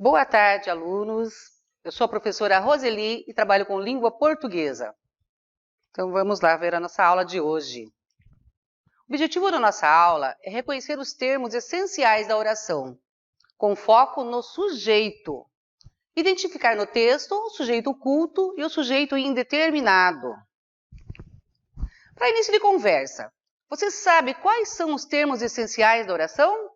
Boa tarde, alunos. Eu sou a professora Roseli e trabalho com língua portuguesa. Então, vamos lá ver a nossa aula de hoje. O objetivo da nossa aula é reconhecer os termos essenciais da oração, com foco no sujeito. Identificar no texto o sujeito oculto e o sujeito indeterminado. Para início de conversa, você sabe quais são os termos essenciais da oração?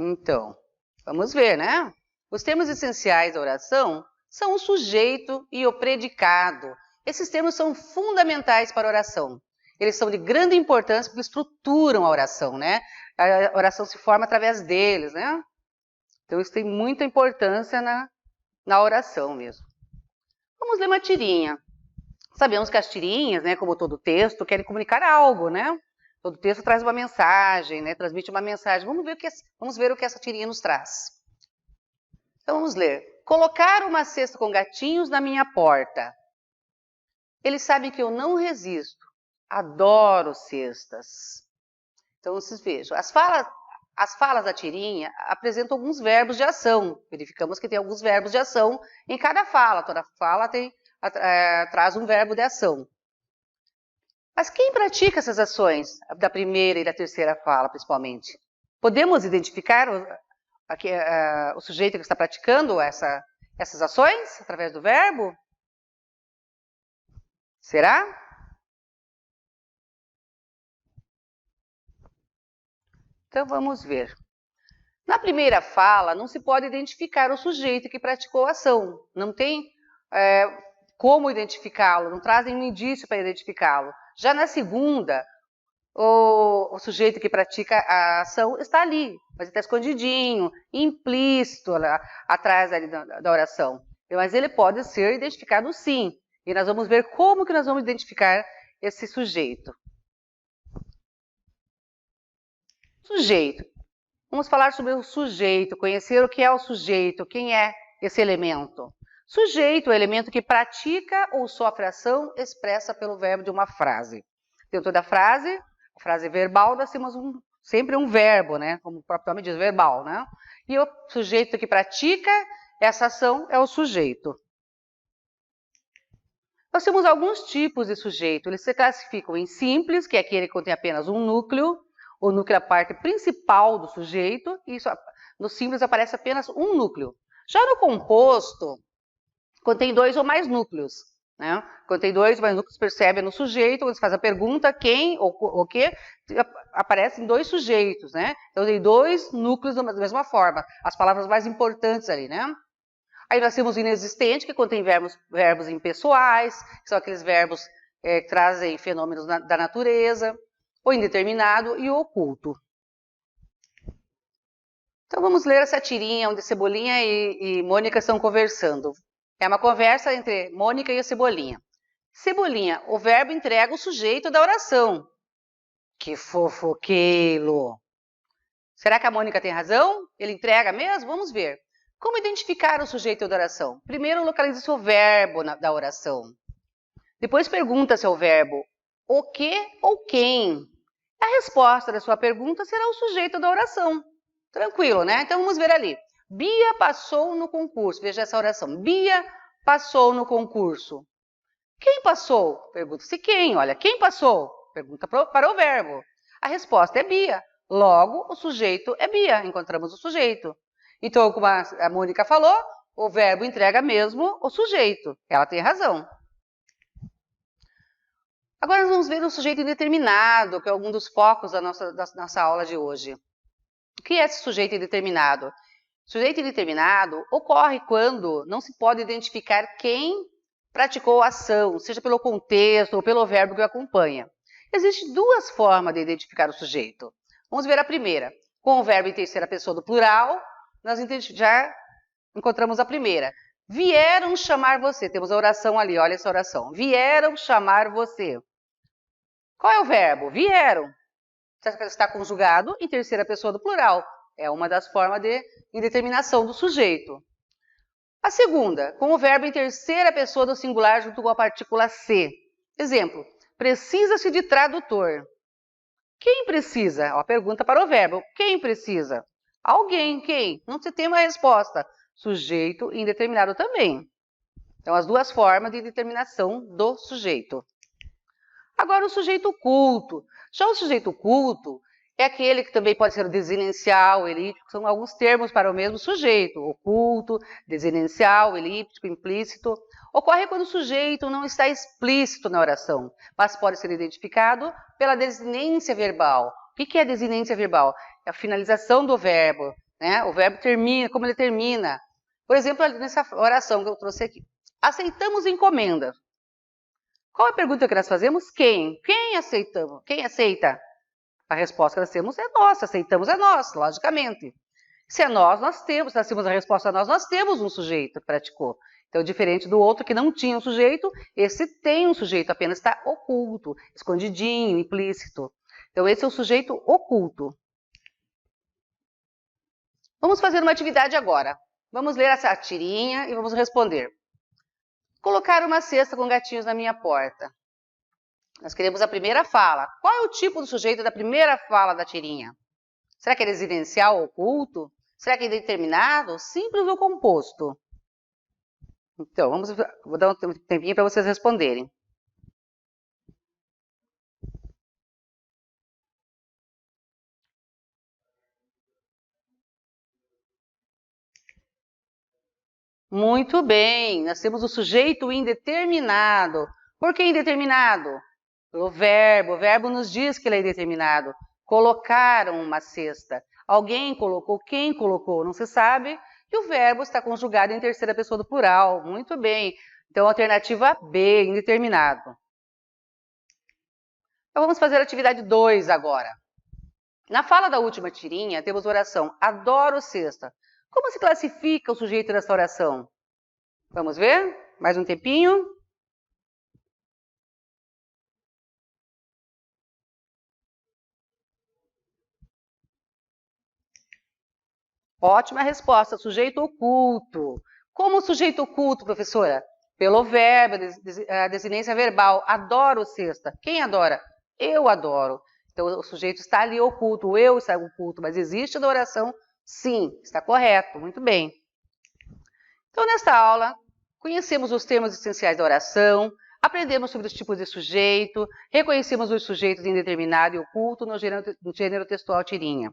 Então, vamos ver, né? Os termos essenciais da oração são o sujeito e o predicado. Esses termos são fundamentais para a oração. Eles são de grande importância porque estruturam a oração, né? A oração se forma através deles, né? Então, isso tem muita importância na oração mesmo. Vamos ler uma tirinha. Sabemos que as tirinhas, né, como todo texto, querem comunicar algo, né? Todo texto traz uma mensagem, né? Transmite uma mensagem. Vamos ver o que essa tirinha nos traz. Então, vamos ler. Colocar uma cesta com gatinhos na minha porta. Eles sabem que eu não resisto. Adoro cestas. Então, vocês vejam. As falas da tirinha apresentam alguns verbos de ação. Verificamos que tem alguns verbos de ação em cada fala. Toda fala traz um verbo de ação. Mas quem pratica essas ações, da primeira e da terceira fala, principalmente? Podemos identificar o sujeito que está praticando essas ações através do verbo? Será? Então, vamos ver. Na primeira fala, não se pode identificar o sujeito que praticou a ação. Não tem como identificá-lo, não traz nenhum indício para identificá-lo. Já na segunda, o sujeito que pratica a ação está ali, mas ele está escondidinho, implícito atrás ali da oração. Mas ele pode ser identificado sim. E nós vamos ver como que nós vamos identificar esse sujeito. Sujeito. Vamos falar sobre o sujeito, conhecer o que é o sujeito, quem é esse elemento. Sujeito é o elemento que pratica ou sofre ação expressa pelo verbo de uma frase. Dentro da frase, a frase verbal, nós temos sempre um verbo, né? Como o próprio nome diz, verbal, né? E o sujeito que pratica essa ação é o sujeito. Nós temos alguns tipos de sujeito. Eles se classificam em simples, que é aquele que contém apenas um núcleo. O núcleo é a parte principal do sujeito. E no simples aparece apenas um núcleo. Já no composto, contém dois ou mais núcleos. Né? Quando tem dois ou mais núcleos, percebe no sujeito, quando se faz a pergunta, quem ou o que, aparecem dois sujeitos. Né? Então, tem dois núcleos da mesma forma. As palavras mais importantes ali, né? Aí nós temos o inexistente, que contém verbos impessoais, que são aqueles verbos que trazem fenômenos da natureza, o indeterminado e o oculto. Então, vamos ler essa tirinha onde Cebolinha e Mônica estão conversando. É uma conversa entre Mônica e a Cebolinha. Cebolinha, o verbo entrega o sujeito da oração. Que fofoqueiro! Será que a Mônica tem razão? Ele entrega mesmo? Vamos ver. Como identificar o sujeito da oração? Primeiro, localiza-se o verbo da oração. Depois, pergunta-se ao verbo o que ou quem. A resposta da sua pergunta será o sujeito da oração. Tranquilo, né? Então, vamos ver ali. Bia passou no concurso. Veja essa oração. Bia passou no concurso. Quem passou? Pergunta-se quem. Olha, quem passou? Pergunta para o verbo. A resposta é Bia. Logo, o sujeito é Bia. Encontramos o sujeito. Então, como a Mônica falou, o verbo entrega mesmo o sujeito. Ela tem razão. Agora nós vamos ver o sujeito indeterminado, que é algum dos focos da nossa aula de hoje. O que é esse sujeito indeterminado? O sujeito indeterminado ocorre quando não se pode identificar quem praticou a ação, seja pelo contexto ou pelo verbo que o acompanha. Existem duas formas de identificar o sujeito. Vamos ver a primeira. Com o verbo em terceira pessoa do plural, nós já encontramos a primeira. Vieram chamar você. Temos a oração ali, olha essa oração. Vieram chamar você. Qual é o verbo? Vieram. Está conjugado em terceira pessoa do plural. É uma das formas de indeterminação do sujeito. A segunda, com o verbo em terceira pessoa do singular junto com a partícula se. Exemplo, precisa-se de tradutor. Quem precisa? Ó, pergunta para o verbo. Quem precisa? Alguém. Quem? Não se tem uma resposta. Sujeito indeterminado também. Então, as duas formas de determinação do sujeito. Agora, o sujeito culto. Já o sujeito culto é aquele que também pode ser o desinencial, elíptico, são alguns termos para o mesmo sujeito. Oculto, desinencial, elíptico, implícito. Ocorre quando o sujeito não está explícito na oração, mas pode ser identificado pela desinência verbal. O que é a desinência verbal? É a finalização do verbo, né? O verbo termina, como ele termina. Por exemplo, nessa oração que eu trouxe aqui. Aceitamos encomenda. Qual é a pergunta que nós fazemos? Quem? Quem aceitamos? Quem aceita? A resposta que nós temos é nós, aceitamos é nós, logicamente. Se é nós temos, se nós temos a resposta a nós temos um sujeito que praticou. Então, diferente do outro que não tinha um sujeito, esse tem um sujeito, apenas está oculto, escondidinho, implícito. Então, esse é o sujeito oculto. Vamos fazer uma atividade agora. Vamos ler essa tirinha e vamos responder. Colocar uma cesta com gatinhos na minha porta. Nós queremos a primeira fala. Qual é o tipo do sujeito da primeira fala da tirinha? Será que é residencial ou oculto? Será que é indeterminado, simples ou composto? Então, vou dar um tempinho para vocês responderem. Muito bem, nós temos o sujeito indeterminado. Por que indeterminado? O verbo nos diz que ele é indeterminado. Colocaram uma cesta. Alguém colocou, quem colocou, não se sabe. E o verbo está conjugado em terceira pessoa do plural. Muito bem. Então, alternativa B, indeterminado. Então, vamos fazer a atividade 2 agora. Na fala da última tirinha, temos a oração adoro cesta. Como se classifica o sujeito dessa oração? Vamos ver? Mais um tempinho. Ótima resposta, sujeito oculto. Como o sujeito oculto, professora? Pelo verbo, a desinência verbal. Adoro cesta. Quem adora? Eu adoro. Então, o sujeito está ali oculto, o eu está oculto, mas existe na oração? Sim, está correto, muito bem. Então, nesta aula, conhecemos os termos essenciais da oração, aprendemos sobre os tipos de sujeito, reconhecemos os sujeitos indeterminado e oculto no gênero textual tirinha.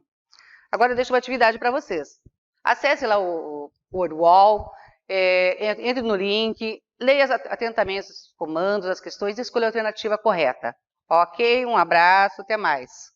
Agora eu deixo uma atividade para vocês. Acesse lá o WordWall, entre no link, leia atentamente os comandos, as questões e escolha a alternativa correta. Ok? Um abraço, até mais.